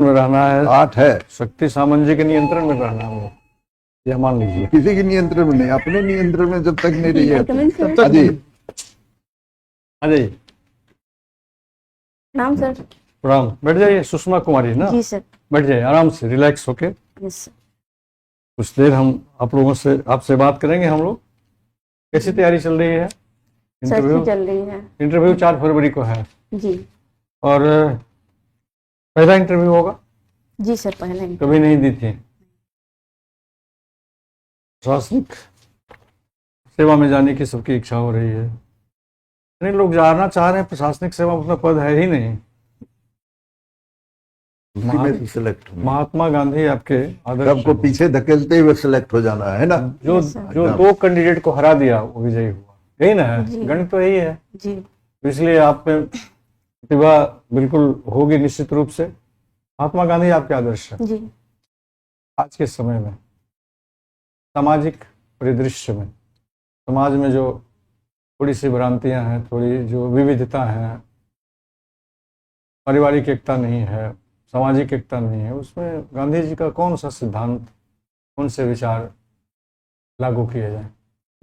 में रहना है, 8 है, शक्ति सामंजस्य के नियंत्रण में रहना है, यह मान लीजिए। किसी के नियंत्रण में नहीं, अपने नियंत्रण में जब तक नहीं रही है सर। तब जी। हाँ जी, प्रणाम सर। प्रणाम, बैठ जाइए। सुषमा कुमारी ना? जी सर। बैठ जाइए आराम से, रिलैक्स होके। Yes sir. कुछ देर हम आप लोगों से आपसे बात करेंगे। हम लोग कैसी तैयारी चल रही है? सर इंटरव्यू चल रही है। इंटरव्यू 4 फरवरी को है जी। और पहला इंटरव्यू होगा? जी सर, पहले ही। कभी नहीं दी थी। प्रशासनिक सेवा में जाने की सबकी इच्छा हो रही है। इतने लोग जाना चाह रहे हैं प्रशासनिक सेवा में, अपना पद है ही नहीं। उसी में से सिलेक्ट होना, महात्मा गांधी आपके आदर्श सबको पीछे धकेलते हुए सिलेक्ट हो जाना है ना। जो Yes, sir. जो 2 कैंडिडेट को हरा दिया वो विजयी हुआ, यही ना है? जी। गणित तो यही है। जी। तो इसलिए आप में प्रतिभा बिल्कुल होगी निश्चित रूप से। महात्मा गांधी आपके आदर्श है। जी। आज के समय में सामाजिक परिदृश्य में, समाज में जो थोड़ी सी भ्रांतियां हैं, थोड़ी जो विविधता है, पारिवारिक एकता नहीं है, सामाजिक एकता नहीं है, उसमें गांधी जी का कौन सा सिद्धांत, कौन से विचार लागू किए जाए?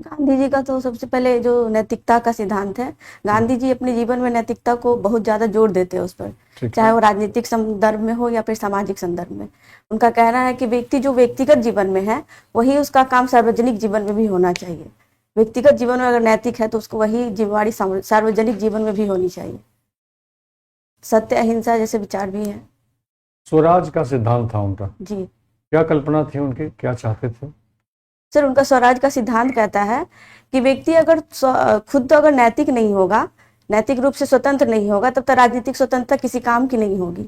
गांधी जी का तो सबसे पहले जो नैतिकता का सिद्धांत है, गांधी जी अपने जीवन में नैतिकता को बहुत ज्यादा जोर देते हैं उस पर, ठीक चाहे है। वो राजनीतिक संदर्भ में हो या फिर सामाजिक संदर्भ में। उनका कहना है कि व्यक्ति जो व्यक्तिगत जीवन में है वही उसका काम सार्वजनिक जीवन में भी होना चाहिए। व्यक्तिगत जीवन में अगर नैतिक है तो उसको वही जिम्मेवारी सार्वजनिक जीवन में भी होनी चाहिए। सत्य अहिंसा जैसे विचार भी है। स्वराज का सिद्धांत था उनका। जी क्या कल्पना थी उनकी, क्या चाहते थे? सर, उनका स्वराज का सिद्धांत कहता है कि व्यक्ति अगर खुद तो अगर नैतिक नहीं होगा, नैतिक रूप से स्वतंत्र नहीं होगा, तब तक राजनीतिक स्वतंत्रता किसी काम की नहीं होगी।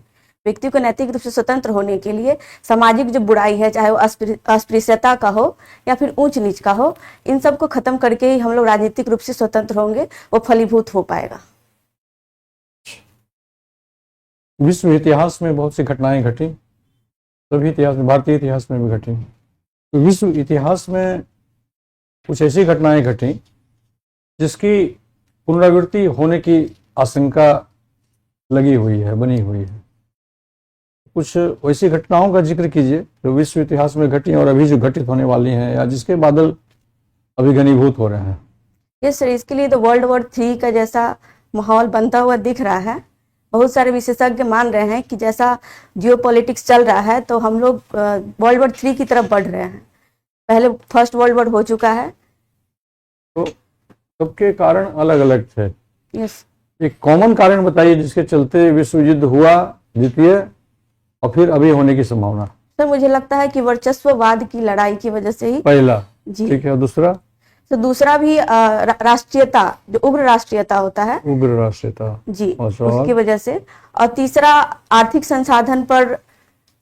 व्यक्ति को नैतिक रूप से स्वतंत्र होने के लिए सामाजिक जो बुराई है, चाहे वो अस्पृश्यता का हो या फिर ऊंच नीच का हो, इन सब को खत्म करके ही हम लोग राजनीतिक रूप से स्वतंत्र होंगे, वो फलीभूत हो पाएगा। विश्व इतिहास में बहुत सी घटनाएं घटी, सभी इतिहास में, भारतीय इतिहास में भी घटी। तो विश्व इतिहास में कुछ ऐसी घटनाएं घटी जिसकी पुनरावृत्ति होने की आशंका लगी हुई है, बनी हुई है। कुछ वैसी घटनाओं का जिक्र कीजिए जो विश्व इतिहास में घटी और अभी जो घटित होने वाली हैं, या जिसके बादल अभी घनीभूत हो रहे हैं। यस सर, इसके लिए तो वर्ल्ड वॉर 3 का जैसा माहौल बनता हुआ दिख रहा है। बहुत सारे विशेषज्ञ मान रहे हैं कि जैसा जियोपॉलिटिक्स चल रहा है तो हम लोग वर्ल्ड वॉर 3 की तरफ बढ़ रहे हैं। पहले फर्स्ट वर्ल्ड वॉर हो चुका है। तो सबके कारण अलग अलग थे। यस। एक कॉमन कारण बताइए जिसके चलते विश्व युद्ध हुआ, द्वितीय, और फिर अभी होने की संभावना। सर, मुझे लगता है कि वर्चस्ववाद की लड़ाई की वजह से ही। पहला, जी। ठीक है। और दूसरा? तो दूसरा भी राष्ट्रीयता, जो उग्र राष्ट्रीयता होता है। उग्र राष्ट्रीयता। जी, और सवाल? उसकी वजह से। और तीसरा, आर्थिक संसाधन पर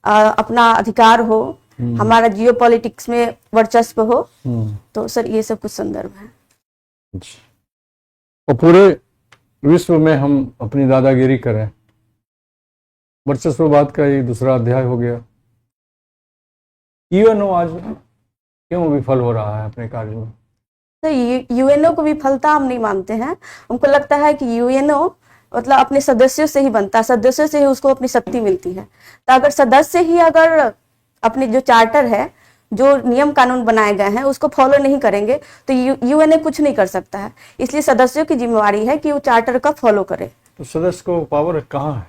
अपना अधिकार हो, हमारा जियोपॉलिटिक्स में वर्चस्व हो। तो सर, ये सब कुछ संदर्भ है। और पूरे विश्व में हम अपनी दादागिरी करें, वर्चस्ववाद का ये दूसरा अध्याय हो गया। यूएनओ आज क्यों विफल हो रहा है अपने कार्य में? तो यूएनओ को विफलता हम नहीं मानते हैं। हमको लगता है कि यूएनओ मतलब अपने सदस्यों से ही बनता है, सदस्यों से ही उसको अपनी शक्ति मिलती है। तो अगर सदस्य ही अगर अपने जो चार्टर है, जो नियम कानून बनाए गए हैं, उसको फॉलो नहीं करेंगे तो यूएनओ कुछ नहीं कर सकता है। इसलिए सदस्यों की जिम्मेवारी है कि वो चार्टर का फॉलो करे। तो सदस्य को पावर कहाँ है?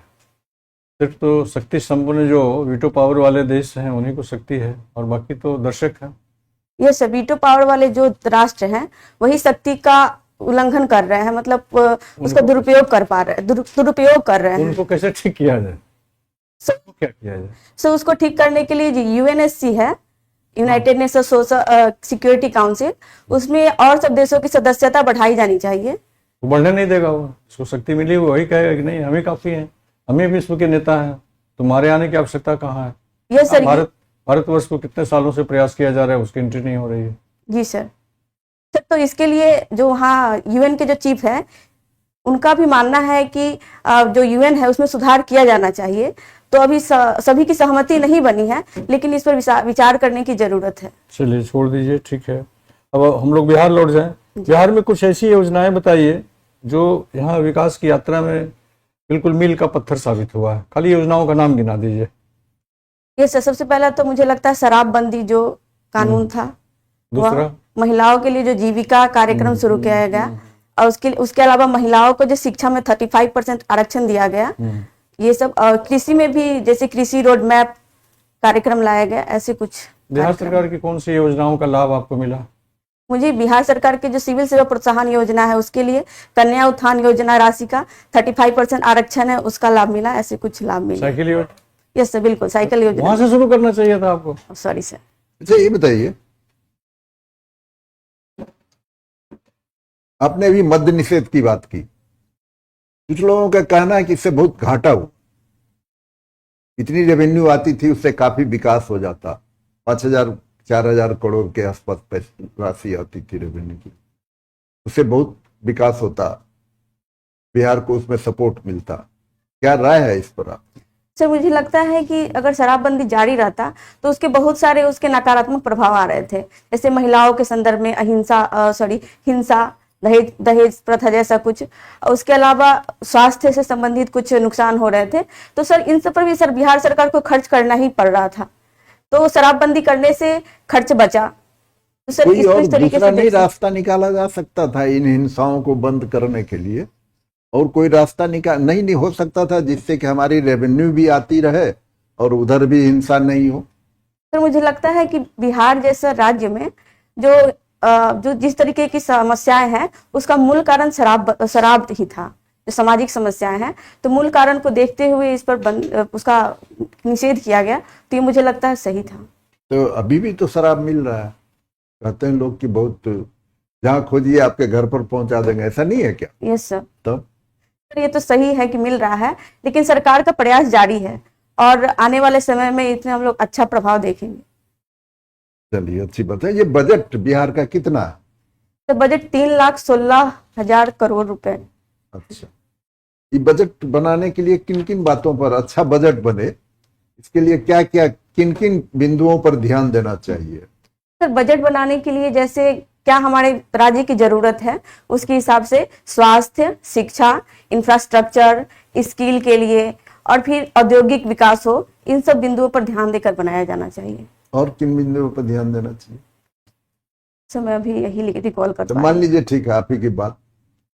सिर्फ तो शक्ति संपन्न जो वीटो पावर वाले देश हैं उन्हीं को शक्ति है, और बाकी तो दर्शक है। ये सब वीटो पावर वाले जो राष्ट्र हैं वही शक्ति का उल्लंघन कर रहे हैं, मतलब उसका दुरुपयोग कर पा रहे हैं, दुरुपयोग कर रहे हैं। उनको कैसे ठीक किया जाए? सबको क्या किया जाए? सो उसको ठीक करने के लिए यूएनएससी है, United nation social security council, उसमें और सब देशों की सदस्यता बढ़ाई जानी चाहिए। वो बढ़ने नहीं देगा। वो उसको शक्ति मिली, वो वही कहेगा कि नहीं, हमें काफी है, हमें विश्व के नेता हैं, तुम्हारे आने की आवश्यकता कहाँ है? ये सर, भारतवर्ष को कितने सालों से प्रयास किया जा रहा है, उसकी एंट्री नहीं हो रही है। जी सर। तो इसके लिए जो वहाँ यूएन के जो चीफ है, उनका भी मानना है कि जो यूएन है उसमें सुधार किया जाना चाहिए। तो अभी सभी की सहमति नहीं बनी है, लेकिन इस पर विचार करने की जरूरत है। चलिए छोड़ दीजिए, ठीक है। अब हम लोग बिहार लौट जाएं। बिहार में कुछ ऐसी योजनाएं बताइए जो यहाँ विकास की यात्रा में बिल्कुल मील का पत्थर साबित हुआ है। खाली योजनाओं का नाम गिना दीजिए। ये सबसे पहला तो मुझे लगता है शराबबंदी जो कानून था, दूसरा वह महिलाओं के लिए जो जीविका कार्यक्रम शुरू किया गया, और उसके अलावा महिलाओं को जो शिक्षा में 35% आरक्षण दिया गया, ये सब। और कृषि में भी जैसे कृषि रोड मैप कार्यक्रम लाया गया, ऐसे कुछ बिहार सरकार की कौन सी योजनाओं का लाभ आपको मिला? मुझे बिहार सरकार के जो सिविल सेवा प्रोत्साहन योजना है उसके लिए कन्या उत्थान योजना राशि का 35% आरक्षण है, उसका लाभ मिला, ऐसे कुछ लाभ मिला। साइकिल योजना, यस सर, बिल्कुल साइकिल योजना। वहां से शुरू करना चाहिए था आपको। Sorry sir. अच्छा ये बताइए, आपने अभी मद्य निषेध की बात की, कुछ लोगों का कहना है कि इससे बहुत घाटा हुआ, इतनी रेवेन्यू आती थी उससे काफी विकास हो जाता, 5,000-4,000 करोड़ के आसपास राशि आती थी रेवेन्यू की, उससे बहुत विकास होता, बिहार को उसमें सपोर्ट मिलता। क्या राय है इस पर आप? सर मुझे लगता है कि अगर शराबबंदी जारी रहता तो उसके बहुत सारे उसके नकारात्मक प्रभाव आ रहे थे, जैसे महिलाओं के संदर्भ में हिंसा, दहेज प्रथा जैसा कुछ, और उसके अलावा स्वास्थ्य से संबंधित कुछ नुकसान हो रहे थे। तो सर इन सब पर भी सर बिहार सरकार को खर्च करना ही पड़ रहा था, तो शराबबंदी करने से खर्च बचा। तो सर कोई और इस तरीके दूसरा से नहीं रास्ता निकाला जा सकता था इन हिंसाओं को बंद करने के लिए? और कोई रास्ता नहीं हो सकता था जिससे कि हमारी रेवेन्यू भी आती रहे और उधर भी हिंसा नहीं हो? सर मुझे लगता है कि बिहार जैसा राज्य में जो जिस तरीके की समस्याएं हैं उसका मूल कारण शराब ही था, जो सामाजिक समस्याएं हैं, तो मूल कारण को देखते हुए इस पर उसका निषेध किया गया, तो ये मुझे लगता है सही था। तो अभी भी तो शराब मिल रहा है, कहते हैं लोग कि बहुत, जहाँ खोजिए आपके घर पर पहुंचा देंगे, ऐसा नहीं है क्या? Yes sir. तब ये तो सही है कि मिल रहा है, लेकिन सरकार का प्रयास जारी है और आने वाले समय में इसमें हम लोग अच्छा प्रभाव देखेंगे। चलिए अच्छी बात है। ये बजट बिहार का कितना है? तो बजट 3,16,000 करोड़ रुपए। अच्छा, ये बजट बनाने के लिए किन किन बातों पर, अच्छा बजट बने इसके लिए क्या क्या किन किन बिंदुओं पर ध्यान देना चाहिए? सर बजट बनाने के लिए जैसे क्या हमारे राज्य की जरूरत है उसके हिसाब से स्वास्थ्य, शिक्षा, इंफ्रास्ट्रक्चर, स्किल के लिए, और फिर औद्योगिक विकास हो, इन सब बिंदुओं पर ध्यान देकर बनाया जाना चाहिए। और किन बिंदुओं पर ध्यान देना चाहिए? सर मैं अभी यही रिकॉल कर तो पा मान रही हूँ। लीजिए, ठीक है, आप ही की बात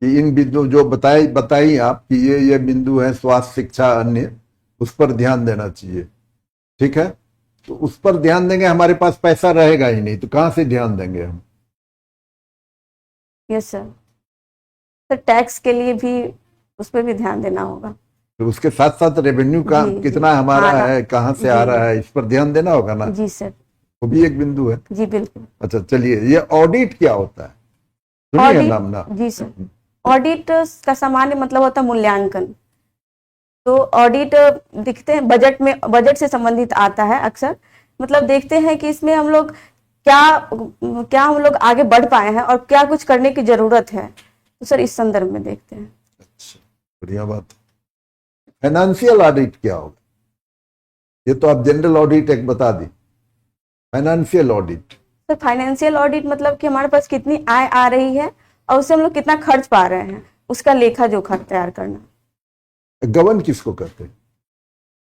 कि इन बिंदु जो बताई आप कि ये बिंदु है, स्वास्थ्य, शिक्षा, अन्य, उस पर ध्यान देना चाहिए, ठीक है, तो उस पर ध्यान देंगे, हमारे पास पैसा रहेगा ही नहीं तो कहाँ से ध्यान देंगे हम? Yes sir. सर टैक्स के लिए भी उस पर भी ध्यान देना होगा। तो उसके साथ साथ रेवेन्यू का जी, कितना हमारा हाँ, है, कहाँ से आ रहा है, इस पर ध्यान देना होगा ना, जी सर। वो भी एक बिंदु है। जी बिल्कुल। अच्छा चलिए, ये ऑडिट क्या होता है? सुनिए ऑडिट, नाम ना। जी सर, ऑडिट का सामान्य मतलब होता है मूल्यांकन। तो ऑडिट दिखते हैं बजट में, बजट से संबंधित आता है अक्सर, मतलब देखते हैं कि इसमें हम लोग क्या हम लोग आगे बढ़ पाए हैं और क्या कुछ करने की जरूरत है, तो सर इस संदर्भ में देखते हैं। अच्छा, बढ़िया बात। फाइनेंशियल ऑडिट क्या होगा? ये तो आप जनरल ऑडिट एक बता दी, financial audit. Sir financial audit मतलब कि हमारे पास कितनी आय आ रही है और उससे हम लोग कितना खर्च पा रहे हैं, उसका लेखा जोखा तैयार करना। गबन किसको कहते हैं?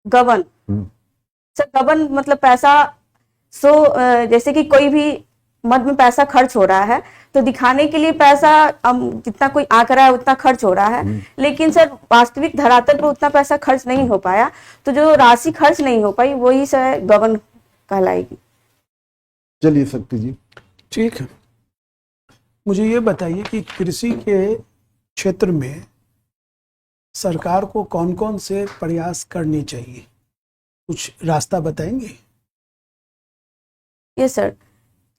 गबन, सर गबन मतलब पैसा, जैसे कि कोई भी मद में पैसा खर्च हो रहा है तो दिखाने के लिए पैसा जितना कोई आंकड़ा है उतना खर्च हो रहा है, लेकिन सर वास्तविक धरातल पर उतना पैसा खर्च नहीं हो पाया, तो जो राशि खर्च नहीं हो पाई वही सर गबन कहलाएगी। चलिए शक्ति जी। ठीक है, मुझे ये बताइए कि कृषि के क्षेत्र में सरकार को कौन कौन से प्रयास करने चाहिए, कुछ रास्ता बताएंगे? यस सर,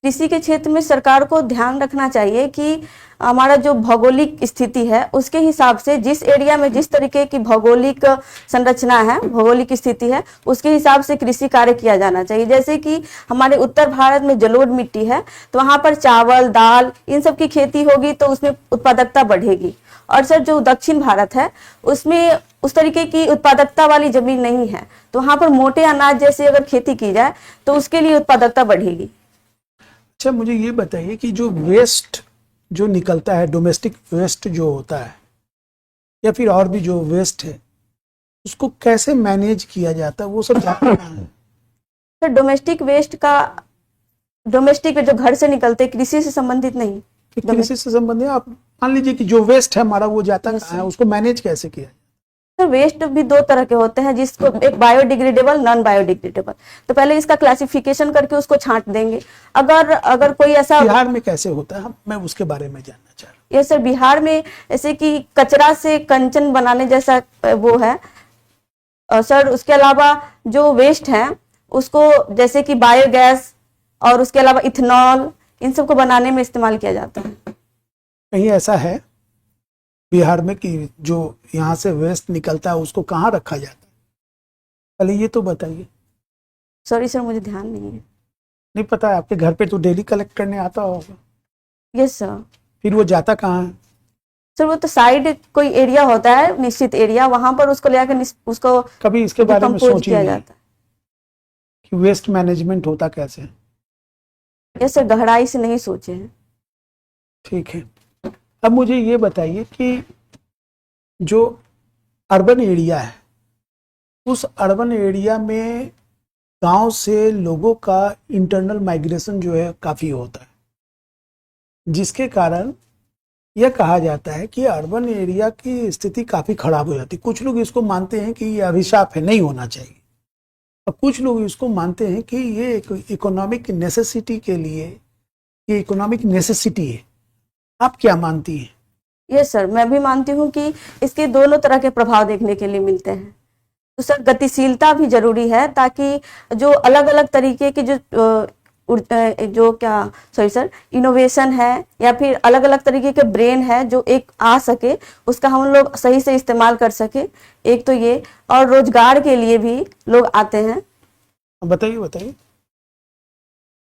कृषि के क्षेत्र में सरकार को ध्यान रखना चाहिए कि हमारा जो भौगोलिक स्थिति है उसके हिसाब से, जिस एरिया में जिस तरीके की भौगोलिक संरचना है, भौगोलिक स्थिति है, उसके हिसाब से कृषि कार्य किया जाना चाहिए। जैसे कि हमारे उत्तर भारत में जलोढ़ मिट्टी है तो वहाँ पर चावल, दाल, इन सब की खेती होगी तो उसमें उत्पादकता बढ़ेगी। और सर जो दक्षिण भारत है उसमें उस तरीके की उत्पादकता वाली जमीन नहीं है, तो वहाँ पर मोटे अनाज जैसे अगर खेती की जाए तो उसके लिए उत्पादकता बढ़ेगी। अच्छा, मुझे ये बताइए कि जो वेस्ट जो निकलता है, डोमेस्टिक वेस्ट जो होता है या फिर और भी जो वेस्ट है, उसको कैसे मैनेज किया जाता है, वो सब जानना है। सर डोमेस्टिक जो घर से निकलते, कृषि से संबंधित नहीं। कि कृषि से संबंधित आप मान लीजिए कि जो वेस्ट है हमारा वो जाता Yes, कहाँ है, उसको मैनेज कैसे किया? सर वेस्ट भी दो तरह के होते हैं, जिसको एक बायोडिग्रेडेबल, नॉन बायोडिग्रेडेबल। तो पहले इसका क्लासिफिकेशन करके उसको छांट देंगे। अगर कोई ऐसा, बिहार में कैसे होता है, मैं उसके बारे में जानना चाह रहा ये सर बिहार में जैसे कि कचरा से कंचन बनाने जैसा वो है। सर उसके अलावा जो वेस्ट है उसको जैसे कि बायोगैस और उसके अलावा इथेनॉल, इन सब को बनाने में इस्तेमाल किया जाता है। हूँ। कहीं ऐसा है बिहार में कि जो यहाँ से वेस्ट निकलता है उसको कहाँ रखा जाता है? पहले ये तो बताइए। सॉरी सर, मुझे ध्यान नहीं है। नहीं पता है? आपके घर पे तो डेली कलेक्ट करने आता होगा। Yes sir. फिर वो जाता कहाँ है? सर वो तो साइड कोई एरिया होता है, निश्चित एरिया, वहां पर उसको ले आकर उसको कभी इसके बारे में डिकम्पोज सोची किया नहीं जाता है। कि वेस्ट मैनेजमेंट होता कैसे है? यस सर, गहराई से नहीं सोचे हैं। ठीक है। अब मुझे ये बताइए कि जो अर्बन एरिया है, उस अर्बन एरिया में गांव से लोगों का इंटरनल माइग्रेशन जो है काफ़ी होता है, जिसके कारण यह कहा जाता है कि अर्बन एरिया की स्थिति काफ़ी खराब हो जाती है। कुछ लोग इसको मानते हैं कि ये अभिशाप है, नहीं होना चाहिए, और कुछ लोग इसको मानते हैं कि ये एक इकोनॉमिक नेसेसिटी के लिए, ये इकोनॉमिक नेसेसिटी है। आप क्या मानती हैं? यस सर, मैं भी मानती हूँ कि इसके दोनों तरह के प्रभाव देखने के लिए मिलते हैं। तो सर गतिशीलता भी जरूरी है, ताकि जो अलग अलग तरीके के इनोवेशन है या फिर अलग अलग तरीके के ब्रेन है जो एक आ सके, उसका हम लोग सही से इस्तेमाल कर सके। एक तो ये, और रोजगार के लिए भी लोग आते हैं। बताइए बताइए।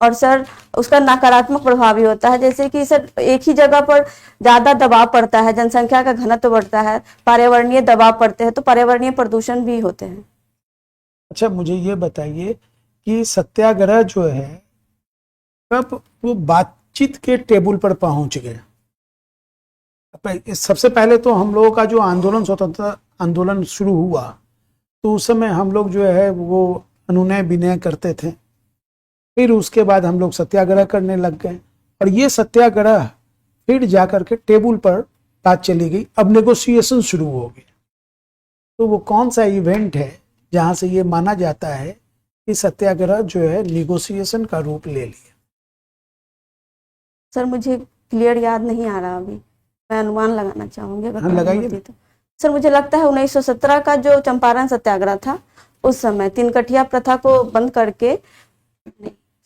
और सर उसका नकारात्मक प्रभाव भी होता है, जैसे कि सर एक ही जगह पर ज्यादा दबाव पड़ता है, जनसंख्या का घनत्व बढ़ता है, पर्यावरणीय दबाव पड़ते हैं, तो पर्यावरणीय प्रदूषण भी होते हैं। अच्छा, मुझे ये बताइए कि सत्याग्रह जो है कब वो बातचीत के टेबल पर पहुंच गए? सबसे पहले तो हम लोगों का जो आंदोलन, स्वतंत्रता आंदोलन शुरू हुआ, तो उस समय हम लोग जो है वो अनुनय विनय करते थे। फिर उसके बाद हम लोग सत्याग्रह करने लग गए, और ये सत्याग्रह फिर जाकर के टेबल पर बात चली गई, अब नेगोशिएशन शुरू हो गए। तो वो कौन सा इवेंट है जहां से ये माना जाता है कि सत्याग्रह जो है नेगोशिएशन का रूप ले लिया? सर मुझे क्लियर याद नहीं आ रहा अभी, मैं अनुमान लगाना चाहूंगी अगर हाँ, लगाइए। होती तो। सर मुझे लगता है 1917 का जो चंपारण सत्याग्रह था, उस समय तीनकठिया प्रथा को बंद करके,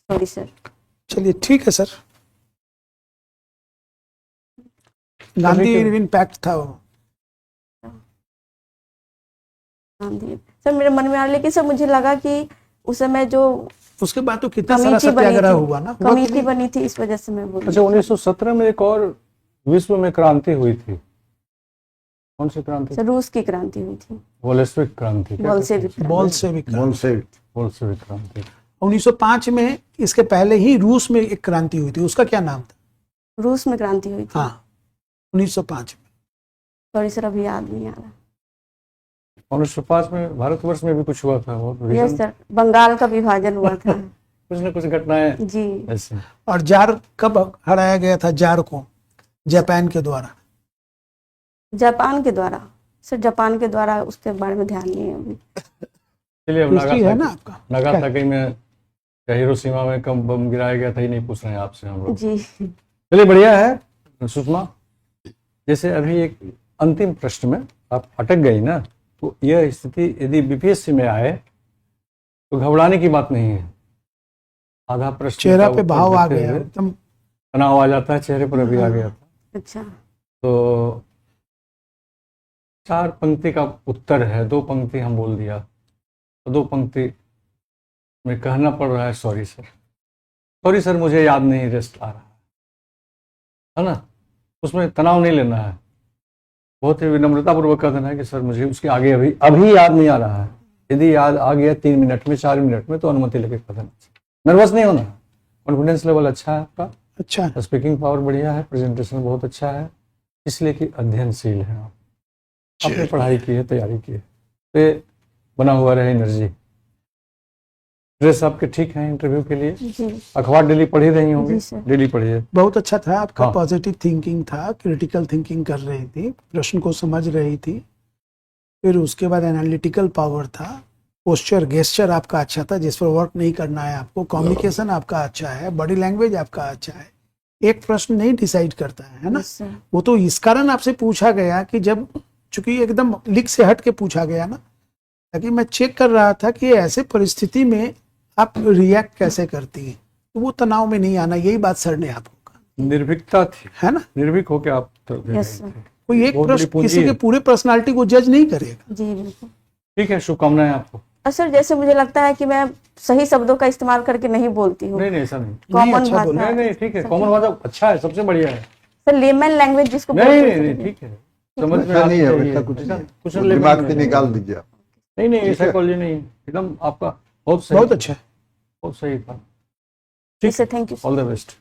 सॉरी सर। चलिए ठीक है सर। गांधी इम्पैक्ट था वो। गांधी सर मेरे मन में आ रहा, लेकिन सर मुझे लगा कि उस समय जो उसके बाद तो कितना सारा कमेटी बनी सत्याग्रह थी, हुआ ना, कमेटी बनी थी, इस वजह से मैं बोल अच्छा, 1917 में एक और विश्व में क्रांति हुई थी। कौन सी क्रांति? सर रूस की क्रांति हुई थी, बोल्शेविक क्रांति। क्या बोल्शेविक कहते हैं? Bolshevik Bolshevik. बोल्शेविक क्रांति। 1905 में, इसके पहले ही रूस में एक क्रांति हुई थी, उसका क्या नाम था? रूस में क्रांति हुई थी। हाँ, 1905 में। सॉरी सर, अभी याद नहीं आ रहा। 1905 में भारतवर्ष में भी कुछ हुआ था, बहुत यस सर, बंगाल का विभाजन हुआ था। कुछ न कुछ घटनाएं जी। ऐसी। और जार कब हराया गया था? जार को जापान के द्वारा। जापान के द्वारा? सर जापान के द्वारा उसके बारे में ध्यान नहीं है अभी। चलिए, अब हिस्ट्री है ना आपका। नागासाकी में या हिरोशिमा में कब बम गिराया गया था, ये नहीं पूछ रहे हैं आपसे हम लोग। जी। चलिए, बढ़िया है सुषमा। जैसे अभी एक अंतिम प्रश्न में आप अटक गई ना, तो यह स्थिति यदि बीपीएससी में आए तो घबराने की बात नहीं है। आधा प्रश्न चेहरा का पे उत्तर भाव आ देते गया हुए एकदम। तनाव आ जाता है, चेहरे पर अभी आ गया था। अच्छा। तो 4 पंक्ति का उत्तर है, 2 पंक्ति हम बोल दिया, तो 2 पंक्ति में कहना पड़ रहा है सॉरी सर। सॉरी सर, मुझे याद नहीं, रेस्ट आ रहा है ना। उसमें तनाव नहीं लेना है, बहुत ही विनम्रतापूर्वक कह देना है कि सर मुझे उसके आगे अभी याद नहीं आ रहा है। यदि याद आ गया 3 मिनट में, 4 मिनट में, तो अनुमति लेके कह देना। नर्वस नहीं होना, कॉन्फिडेंस लेवल अच्छा है आपका, अच्छा, स्पीकिंग पावर बढ़िया है, प्रेजेंटेशन बहुत अच्छा है, इसलिए कि अध्ययनशील है आप, आपने पढ़ाई की है, तैयारी की है, तो ये बना हुआ रहे एनर्जी। ड्रेस आपके ठीक है इंटरव्यू के लिए? जी अखबार डेली पढ़ ही रही होंगी? जी सर। डेली पढ़िए। बहुत अच्छा था आपका, हाँ। पॉजिटिव थिंकिंग था, क्रिटिकल थिंकिंग कर रही थी, प्रश्न को समझ रही थी, फिर उसके बाद एनालिटिकल पावर था, पोस्चर गेस्चर आपका अच्छा था जिस पर वर्क नहीं करना है आपको, कम्युनिकेशन आपका अच्छा है, बॉडी लैंग्वेज आपका अच्छा है। एक प्रश्न नहीं डिसाइड करता है ना, यस सर। वो तो इस कारण आपसे पूछा गया कि जब चूंकि एकदम लीक से हट के पूछा गया ना, ताकि मैं चेक कर रहा था कि ऐसे परिस्थिति में आप रिएक्ट कैसे करती हैं, तो वो तनाव में नहीं आना, यही बात सर ने आपको कहा, निर्भीकता थी, है ना। निर्भीक होकर आप उत्तर दे यस रहे सर। थे। कोई एक बहुत बड़ी प्रश्न पूंजी किसी के है। पूरे पर्सनालिटी को जज नहीं करेगा। जी बिल्कुल। ठीक है, शुभकामनाएं आपको। और सर जैसे मुझे लगता है कि मैं सही शब्दों का इस्तेमाल करके नहीं बोलती हूँ, नहीं नहीं ऐसा नहीं। नहीं, कॉमन अच्छा बोला। भाषा। नहीं नहीं ठीक है, कॉमन भाषा अच्छा है, सबसे बढ़िया है। सर लेमन लैंग्वेज जिसको नहीं बोलते नहीं हैं, नहीं ठीक है, समझ में वैसा आनी नहीं है, चाहिए। वैसा कुछ ऐसा नहीं है। कुछ वो लेमन दिमाग में से नहीं। निकाल दीजिए आप। नहीं नहीं ये ठीक है। साइकोलॉजी नहीं, एकदम आपका बहुत सही, बहुत अच्छा है। बहुत सही था। जी sir, thank you. All the best.